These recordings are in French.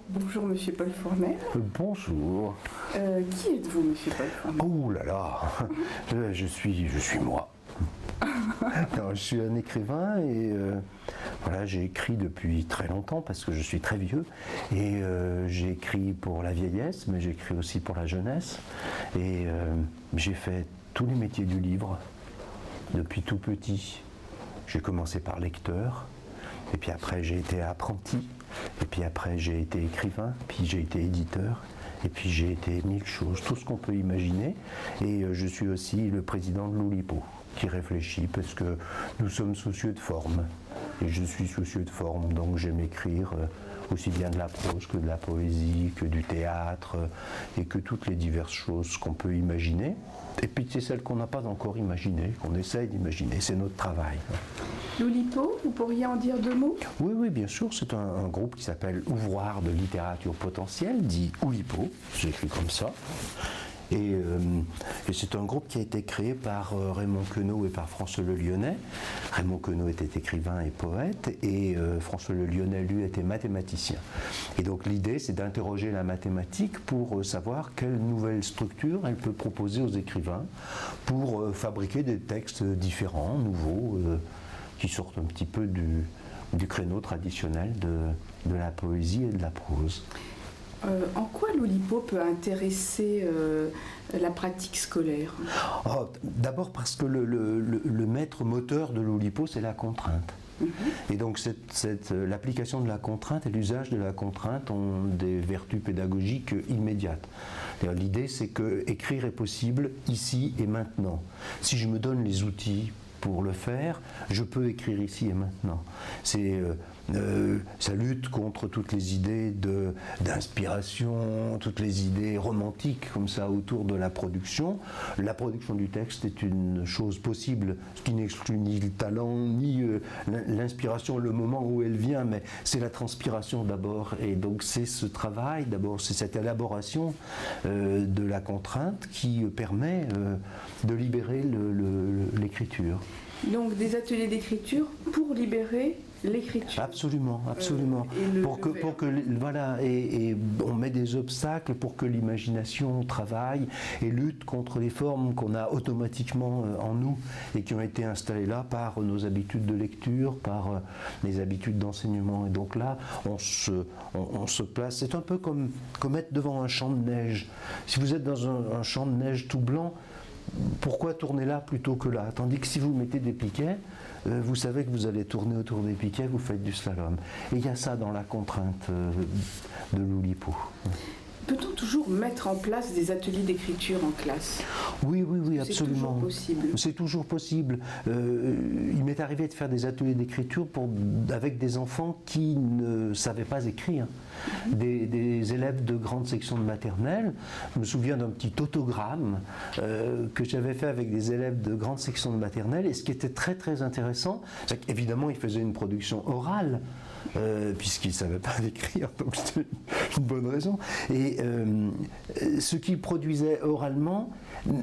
Bonjour Monsieur Paul Fournet. Bonjour. Qui êtes-vous Monsieur Paul Fournet? Oh là là, je suis moi. Alors, je suis un écrivain et voilà, j'ai écrit depuis très longtemps parce que je suis très vieux et j'ai écrit pour la vieillesse, mais j'ai écrit aussi pour la jeunesse et j'ai fait tous les métiers du livre depuis tout petit. J'ai commencé par lecteur et puis après j'ai été apprenti et puis après j'ai été écrivain, puis j'ai été éditeur. Et puis j'ai été mille choses, tout ce qu'on peut imaginer. Et je suis aussi le président de l'Oulipo, qui réfléchit parce que nous sommes soucieux de forme. Et je suis soucieux de forme, donc j'aime écrire aussi bien de la prose que de la poésie, que du théâtre, et que toutes les diverses choses qu'on peut imaginer. Et puis c'est celles qu'on n'a pas encore imaginées, qu'on essaye d'imaginer, c'est notre travail. L'Oulipo, vous pourriez en dire deux mots? Oui, bien sûr, c'est un groupe qui s'appelle Ouvroir de littérature potentielle, dit Oulipo, j'écris comme ça. Et c'est un groupe qui a été créé par Raymond Queneau et par François Le Lyonnais. Raymond Queneau était écrivain et poète et François Le Lyonnais, lui, était mathématicien. Et donc l'idée, c'est d'interroger la mathématique pour savoir quelle nouvelle structure elle peut proposer aux écrivains pour fabriquer des textes différents, nouveaux, qui sortent un petit peu du créneau traditionnel de la poésie et de la prose. En quoi l'Oulipo peut intéresser la pratique scolaire? D'abord parce que le maître moteur de l'Oulipo, c'est la contrainte. Et donc l'application de la contrainte et l'usage de la contrainte ont des vertus pédagogiques immédiates. L'idée, c'est que écrire est possible ici et maintenant. Si je me donne les outils pour le faire, je peux écrire ici et maintenant. Ça lutte contre toutes les idées d'inspiration, toutes les idées romantiques comme ça autour de la production. La production du texte est une chose possible, ce qui n'exclut ni le talent, ni l'inspiration, le moment où elle vient, mais c'est la transpiration d'abord. Et donc c'est ce travail, d'abord, c'est cette élaboration de la contrainte qui permet de libérer l'écriture. Donc des ateliers d'écriture pour libérer l'écriture. Absolument. Et on met des obstacles pour que l'imagination travaille et lutte contre les formes qu'on a automatiquement en nous et qui ont été installées là par nos habitudes de lecture, par les habitudes d'enseignement. Et donc là, on se place. C'est un peu comme être devant un champ de neige. Si vous êtes dans un champ de neige tout blanc, pourquoi tourner là plutôt que là? Tandis que si vous mettez des piquets, vous savez que vous allez tourner autour des piquets, vous faites du slalom. Et il y a ça dans la contrainte de l'Oulipo. Peut-on toujours mettre en place des ateliers d'écriture en classe? Oui, absolument. C'est toujours possible. Il m'est arrivé de faire des ateliers d'écriture avec des enfants qui ne savaient pas écrire. Des élèves de grande section de maternelle. Je me souviens d'un petit autogramme que j'avais fait avec des élèves de grande section de maternelle. Et ce qui était très très intéressant, c'est qu'évidemment ils faisaient une production orale. Puisqu'ils ne savaient pas écrire, donc c'était une bonne raison. Et ce qu'ils produisaient oralement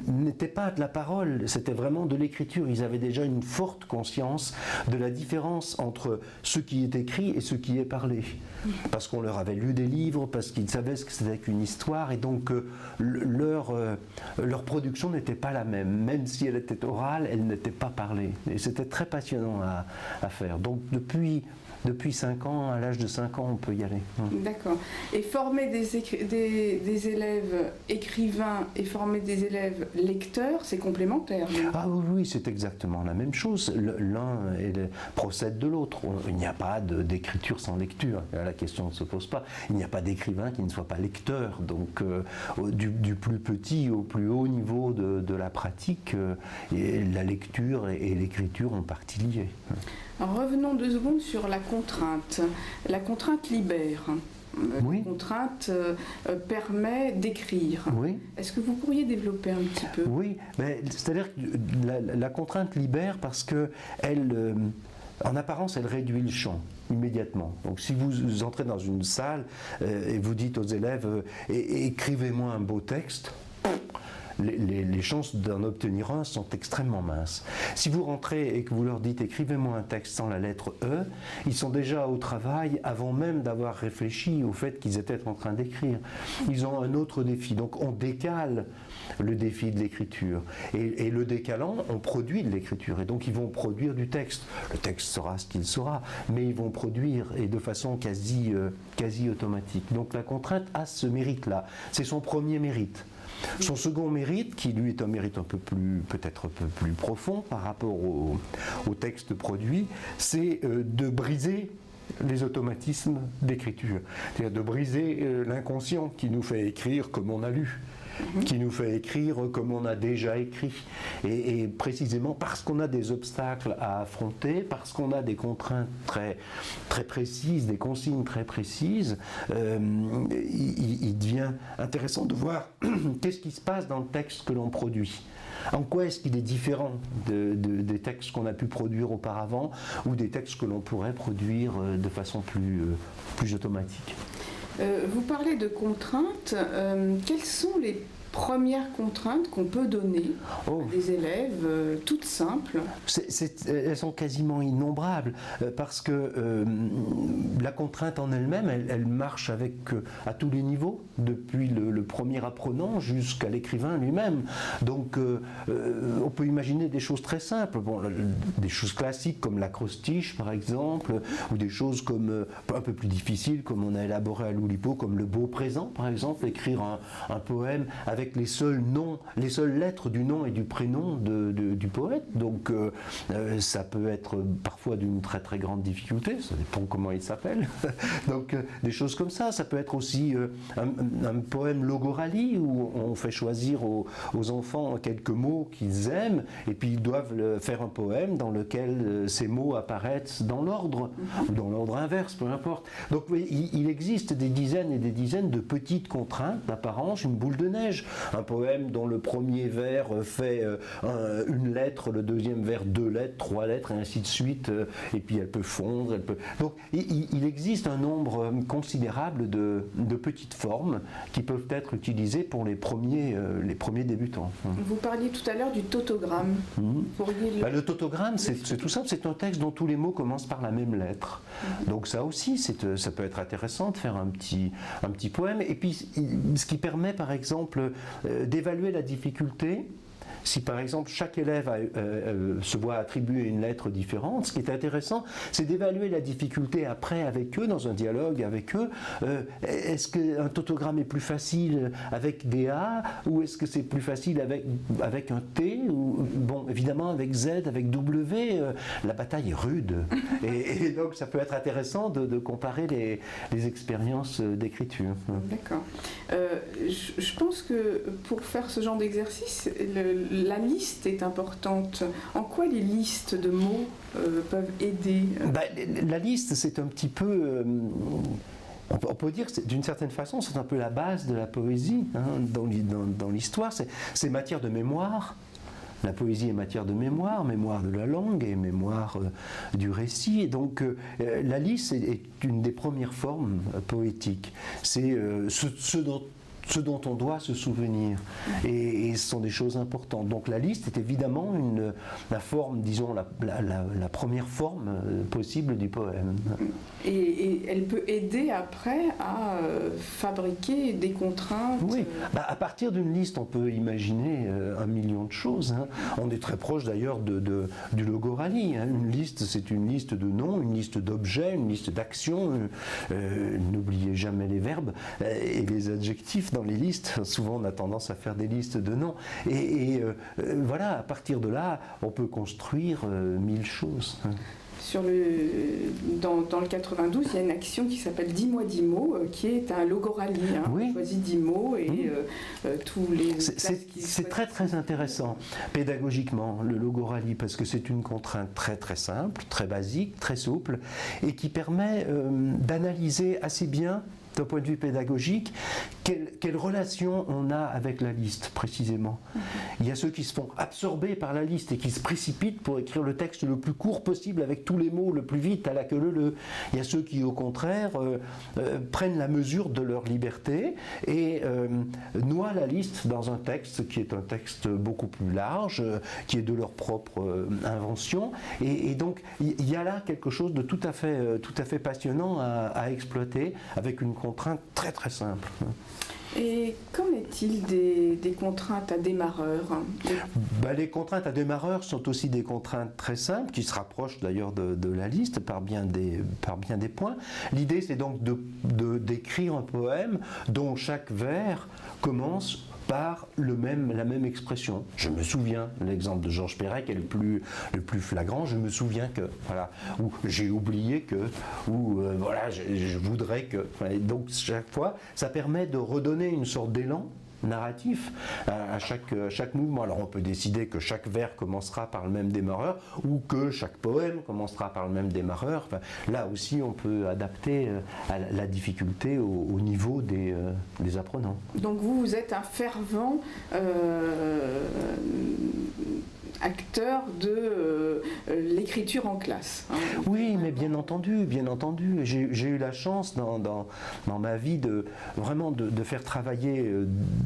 n'était pas de la parole, c'était vraiment de l'écriture. Ils avaient déjà une forte conscience de la différence entre ce qui est écrit et ce qui est parlé. Parce qu'on leur avait lu des livres, parce qu'ils savaient ce que c'était qu'une histoire, et donc leur production n'était pas la même. Même si elle était orale, elle n'était pas parlée. Et c'était très passionnant à faire. Donc depuis 5 ans, à l'âge de 5 ans, on peut y aller. D'accord. Et former des élèves écrivains et former des élèves lecteurs, c'est complémentaire. Ah oui, c'est exactement la même chose. L'un procède de l'autre. Il n'y a pas d'écriture sans lecture. La question ne se pose pas. Il n'y a pas d'écrivain qui ne soit pas lecteur. Donc, du plus petit au plus haut niveau de la pratique, la lecture et l'écriture ont partie liée. Alors, revenons 2 secondes sur la contrainte. La contrainte libère. Oui. La contrainte permet d'écrire. Oui. Est-ce que vous pourriez développer un petit peu? Oui, c'est-à-dire que la contrainte libère parce que en apparence, elle réduit le champ immédiatement. Donc si vous entrez dans une salle et vous dites aux élèves écrivez-moi un beau texte, les chances d'en obtenir un sont extrêmement minces. Si vous rentrez et que vous leur dites écrivez-moi un texte sans la lettre E, ils sont déjà au travail avant même d'avoir réfléchi au fait qu'ils étaient en train d'écrire. Ils ont un autre défi. Donc on décale le défi de l'écriture. Et le décalant, on produit de l'écriture. Et donc ils vont produire du texte. Le texte sera ce qu'il sera, mais ils vont produire et de façon quasi automatique. Donc la contrainte a ce mérite-là. C'est son premier mérite. Son second mérite, qui lui est un mérite peut-être un peu plus profond par rapport au texte produit, c'est de briser les automatismes d'écriture. C'est-à-dire de briser l'inconscient qui nous fait écrire comme on a lu, qui nous fait écrire comme on a déjà écrit. Et précisément parce qu'on a des obstacles à affronter, parce qu'on a des contraintes très, très précises, des consignes très précises, il devient intéressant de voir qu'est-ce qui se passe dans le texte que l'on produit. En quoi est-ce qu'il est différent des textes qu'on a pu produire auparavant ou des textes que l'on pourrait produire de façon plus automatique. Vous parlez de contraintes. Quelles sont les premières contraintes qu'on peut donner à des élèves, toutes simples? Elles sont quasiment innombrables, parce que la contrainte en elle-même, elle marche à tous les niveaux, depuis le premier apprenant jusqu'à l'écrivain lui-même. Donc on peut imaginer des choses très simples, des choses classiques comme l'acrostiche par exemple, ou des choses comme un peu plus difficiles comme on a élaboré à l'Oulipo, comme le beau présent par exemple, écrire un poème avec les seules lettres du nom et du prénom du poète. Donc ça peut être parfois d'une très très grande difficulté, ça dépend comment il s'appelle. Donc des choses comme ça. Ça peut être aussi un poème logoralie où on fait choisir aux enfants quelques mots qu'ils aiment et puis ils doivent faire un poème dans lequel ces mots apparaissent dans l'ordre ou dans l'ordre inverse, peu importe. Donc il existe des dizaines et des dizaines de petites contraintes d'apparence, une boule de neige. Un poème dont le premier vers fait une lettre, le deuxième vers 2 lettres, 3 lettres, et ainsi de suite, et puis elle peut fondre. Donc il existe un nombre considérable de petites formes qui peuvent être utilisées pour les premiers débutants. Vous parliez tout à l'heure du tautogramme. Le tautogramme, c'est tout simple, c'est un texte dont tous les mots commencent par la même lettre. Donc ça aussi, ça peut être intéressant de faire un petit poème. Et puis, ce qui permet, par exemple, d'évaluer la difficulté. Si par exemple chaque élève se voit attribuer une lettre différente, ce qui est intéressant, c'est d'évaluer la difficulté après avec eux, dans un dialogue avec eux. Est-ce qu'un tautogramme est plus facile avec des A ou est-ce que c'est plus facile avec un T ou, bon, évidemment avec Z, avec W, la bataille est rude. Et donc ça peut être intéressant de comparer les expériences d'écriture. D'accord. Je pense que pour faire ce genre d'exercice, la liste est importante. En quoi les listes de mots peuvent aider? La liste, c'est un petit peu... on peut dire que d'une certaine façon, c'est un peu la base de la poésie dans l'histoire. C'est matière de mémoire. La poésie est matière de mémoire de la langue et mémoire du récit. Et donc la liste est une des premières formes poétiques. C'est ce dont on doit se souvenir. Et ce sont des choses importantes. Donc la liste est évidemment la forme, disons, la première forme possible du poème. Et elle peut aider après à fabriquer des contraintes. Oui, à partir d'une liste, on peut imaginer 1 million de choses. On est très proche d'ailleurs du logoralie. Une liste, c'est une liste de noms, une liste d'objets, une liste d'actions. N'oubliez jamais les verbes et les adjectifs dans les listes. Souvent, on a tendance à faire des listes de noms. Et voilà, à partir de là, on peut construire 1000 choses. Dans le 92, il y a une action qui s'appelle 10 mois 10 mots, qui est un logoralie. Oui. On choisit 10 mots et tous les... C'est très très intéressant pédagogiquement, le logoralie, parce que c'est une contrainte très très simple, très basique, très souple, et qui permet d'analyser assez bien d'un point de vue pédagogique, quelle relation on a avec la liste précisément. Il y a ceux qui se font absorber par la liste et qui se précipitent pour écrire le texte le plus court possible avec tous les mots le plus vite à la queue leu-leu. Il y a ceux qui au contraire prennent la mesure de leur liberté et noient la liste dans un texte qui est un texte beaucoup plus large, qui est de leur propre invention, et donc il y a là quelque chose de tout à fait passionnant à exploiter avec une contrainte très très simple. Et qu'en est-il des contraintes à démarreur? Les contraintes à démarreur sont aussi des contraintes très simples, qui se rapprochent d'ailleurs de la liste par bien des points. L'idée, c'est donc d'écrire un poème dont chaque vers commence par la même expression. Je me souviens, l'exemple de Georges Perec est le plus flagrant, je me souviens que, voilà, ou j'ai oublié que, ou voilà, je voudrais que. Voilà, donc chaque fois, ça permet de redonner une sorte d'élan narratif à chaque mouvement. Alors on peut décider que chaque vers commencera par le même démarreur ou que chaque poème commencera par le même démarreur. Enfin, là aussi on peut adapter la difficulté au niveau des apprenants. Donc vous êtes un fervent acteur de l'écriture en classe. Oui, mais bien entendu. J'ai eu la chance dans ma vie vraiment de faire travailler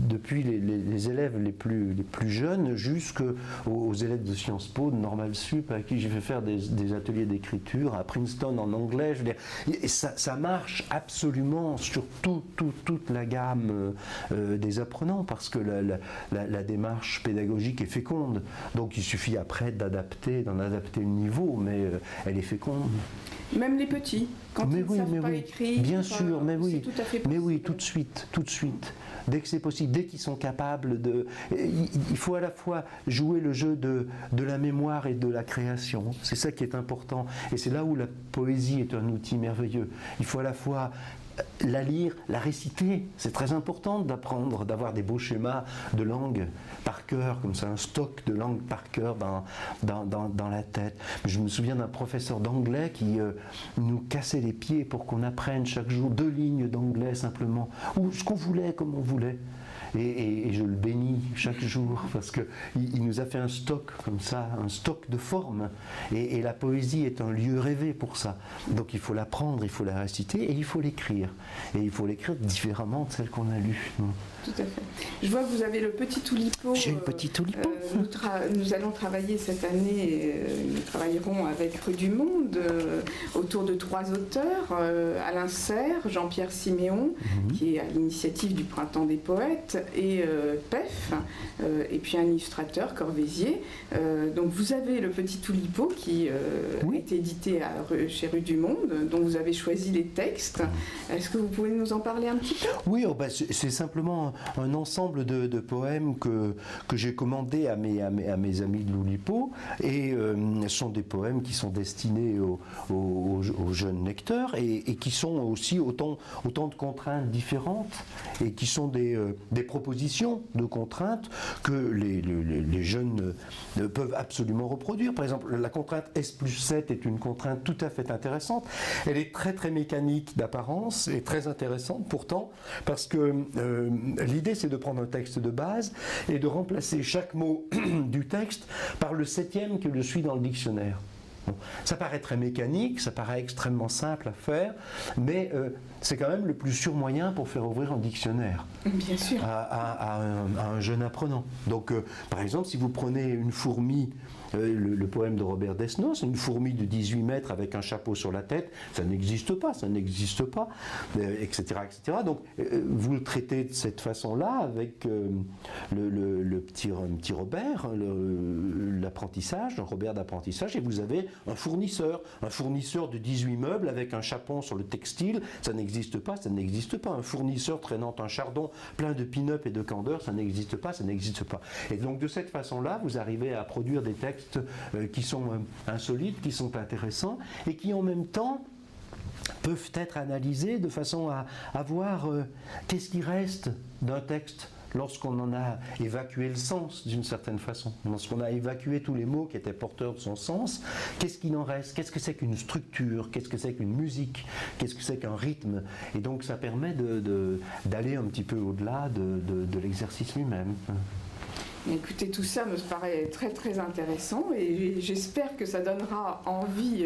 depuis les élèves les plus jeunes jusqu'aux élèves de Sciences Po, de Normal Sup, à qui j'ai fait faire des ateliers d'écriture, à Princeton en anglais. Je veux dire, et ça marche absolument sur toute la gamme des apprenants, parce que la démarche pédagogique est féconde. Donc il suffit après d'en adapter le niveau, mais elle est féconde. Même les petits, quand ils ne savent pas écrire, bien sûr, mais oui, tout à fait possible. Mais oui, tout de suite. Dès que c'est possible, dès qu'ils sont capables de... Il faut à la fois jouer le jeu de la mémoire et de la création. C'est ça qui est important. Et c'est là où la poésie est un outil merveilleux. Il faut à la fois la lire, la réciter. C'est très important d'apprendre, d'avoir des beaux schémas de langue par cœur, comme ça, un stock de langue par cœur dans la tête. Je me souviens d'un professeur d'anglais qui nous cassait les pieds pour qu'on apprenne chaque jour 2 lignes d'anglais simplement, ou ce qu'on voulait, comme on voulait. Et je le bénis chaque jour parce qu'il nous a fait un stock comme ça, un stock de formes. Et la poésie est un lieu rêvé pour ça. Donc il faut l'apprendre, il faut la réciter et il faut l'écrire. Et il faut l'écrire différemment de celle qu'on a lue. Tout à fait. Je vois que vous avez le petit Oulipo. J'ai le petit Oulipo. Nous allons travailler cette année, nous travaillerons avec Rue du Monde autour de 3 auteurs, Alain Serre, Jean-Pierre Siméon, qui est à l'initiative du Printemps des Poètes, et PEF, et puis un illustrateur, Corvézier. Donc vous avez le petit Oulipo qui est édité chez Rue du Monde, dont vous avez choisi les textes. Est-ce que vous pouvez nous en parler un petit peu? Oui, c'est simplement un ensemble de poèmes que j'ai commandés à mes amis de l'Oulipo, et ce sont des poèmes qui sont destinés aux jeunes lecteurs et qui sont aussi autant de contraintes différentes et qui sont des propositions de contraintes que les jeunes peuvent absolument reproduire. Par exemple, la contrainte S+7 est une contrainte tout à fait intéressante. Elle est très très mécanique d'apparence et très intéressante pourtant, parce que l'idée, c'est de prendre un texte de base et de remplacer chaque mot du texte par le 7e que je suis dans le dictionnaire. Bon, ça paraît très mécanique, ça paraît extrêmement simple à faire, mais c'est quand même le plus sûr moyen pour faire ouvrir un dictionnaire. Bien sûr. À un jeune apprenant. Donc, par exemple, si vous prenez une fourmi, le poème de Robert Desnos, une fourmi de 18 mètres avec un chapeau sur la tête, ça n'existe pas, etc., etc. Donc, vous le traitez de cette façon-là avec le petit Robert, l'apprentissage, un Robert d'apprentissage, et vous avez un fournisseur de 18 meubles avec un chapeau sur le textile, ça n'existe pas. Un fournisseur traînant un chardon plein de pin-up et de candeur, ça n'existe pas. Et donc, de cette façon-là, vous arrivez à produire des textes qui sont insolites, qui sont intéressants et qui en même temps peuvent être analysés de façon à voir qu'est-ce qui reste d'un texte lorsqu'on en a évacué le sens d'une certaine façon, lorsqu'on a évacué tous les mots qui étaient porteurs de son sens, qu'est-ce qu'il en reste? Qu'est-ce que c'est qu'une structure? Qu'est-ce que c'est qu'une musique? Qu'est-ce que c'est qu'un rythme? Et donc ça permet d'aller un petit peu au-delà de l'exercice lui-même. Écoutez, tout ça me paraît très très intéressant et j'espère que ça donnera envie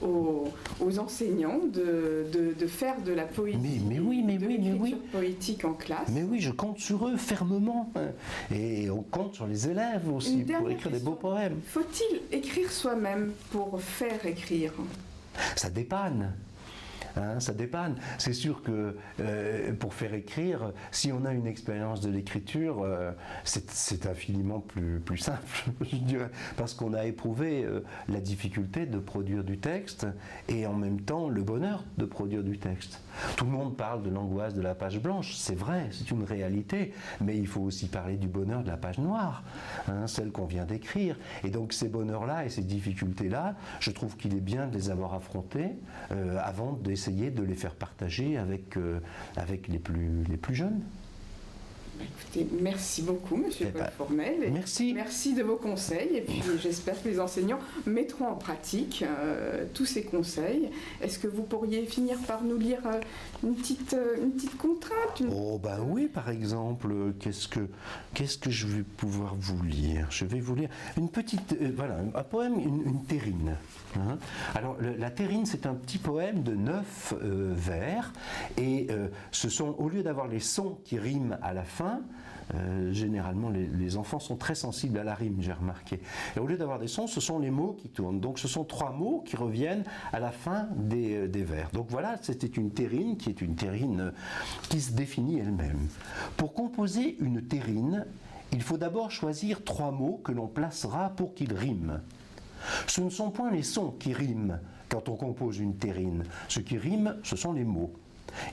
aux enseignants de faire de la poésie, l'écriture poétique en classe. Mais oui, je compte sur eux fermement. Et on compte sur les élèves aussi pour écrire des beaux poèmes. Faut-il écrire soi-même pour faire écrire? Ça dépanne. Ça dépanne. C'est sûr que pour faire écrire, si on a une expérience de l'écriture, c'est infiniment plus simple, je dirais, parce qu'on a éprouvé la difficulté de produire du texte et en même temps le bonheur de produire du texte. Tout le monde parle de l'angoisse de la page blanche, c'est vrai, c'est une réalité, mais il faut aussi parler du bonheur de la page noire, celle qu'on vient d'écrire. Et donc ces bonheurs-là et ces difficultés-là, je trouve qu'il est bien de les avoir affrontés avant d'essayer de les faire partager avec les plus jeunes. Écoutez, merci beaucoup, Monsieur Paul Fourmel. Merci. Merci de vos conseils. Et puis, j'espère que les enseignants mettront en pratique tous ces conseils. Est-ce que vous pourriez finir par nous lire une petite contrainte? Oh ben oui, par exemple, qu'est-ce que je vais pouvoir vous lire? Je vais vous lire une petite, voilà, un poème, une terrine. Alors, la terrine, c'est un petit poème de 9 vers, et ce sont, au lieu d'avoir les sons qui riment à la fin, généralement les enfants sont très sensibles à la rime, j'ai remarqué. Et au lieu d'avoir des sons, ce sont les mots qui tournent. Donc ce sont 3 mots qui reviennent à la fin des vers. Donc voilà, c'était une terrine qui est une terrine qui se définit elle-même. Pour composer une terrine, il faut d'abord choisir 3 mots que l'on placera pour qu'ils riment. Ce ne sont point les sons qui riment quand on compose une terrine. Ce qui rime, ce sont les mots.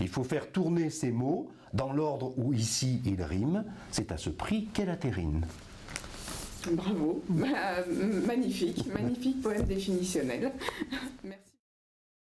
Il faut faire tourner ces mots dans l'ordre où ici ils riment. C'est à ce prix qu'est la terrine. Bravo, magnifique poème définitionnel. Merci.